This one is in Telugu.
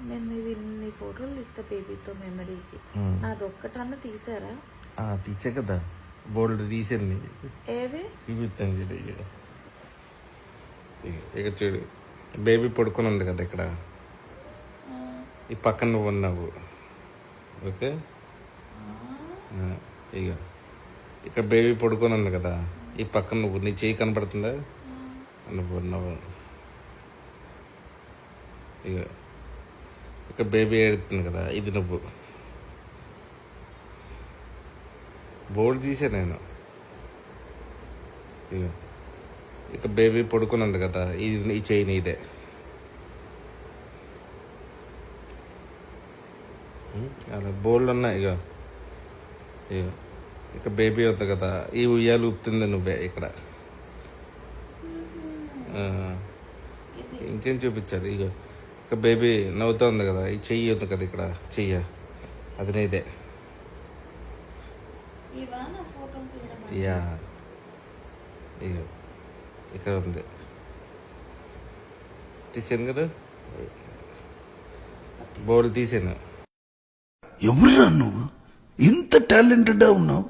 నేను ఇన్ని ఫోటోలు తీస్తా బేబీతో మెమరీకి. నాది ఒక్కటన్నా తీసారా? తీసే కదా, బోల్డ్ తీసాను. ఏవి చూపిస్తాను చూడు. ఇక చూడు, బేబీ పడుకొని ఉంది కదా ఇక్కడ, ఈ పక్కన నువ్వు ఉన్నావు. ఓకే, ఇక ఇక్కడ బేబీ పడుకొని ఉంది కదా, ఈ పక్కన నువ్వు, నీ చెయ్యి కనపడుతుందా, నువ్వు ఉన్నావు. ఇక ఇక్కడ బేబీ ఏడుతుంది కదా, ఇది నువ్వు. బోర్డు తీసా నేను. ఇక ఇక బేబీ పడుకుని ఉంది కదా, ఇది ఈ చెయ్యి నీదే. అలా బోల్డ్ ఉన్నాయి. ఇక ఇక ఇక బేబీ ఉంది కదా, ఈ ఉయ్యాలు ఊపుతుంది నువ్వే ఇక్కడ. ఇంకేం చూపించారు? ఇక ఇక బేబీ నవ్వుతూ ఉంది కదా, ఈ చెయ్యి ఉంది కదా ఇక్కడ, చెయ్య అది నీదే. యా, ఇక ఇక్కడ ఉంది, తీసాను కదా, బోర్డు తీసాను. ఎవరురా నువ్వు? ఇంత టాలెంటెడ్ ఉన్నావు?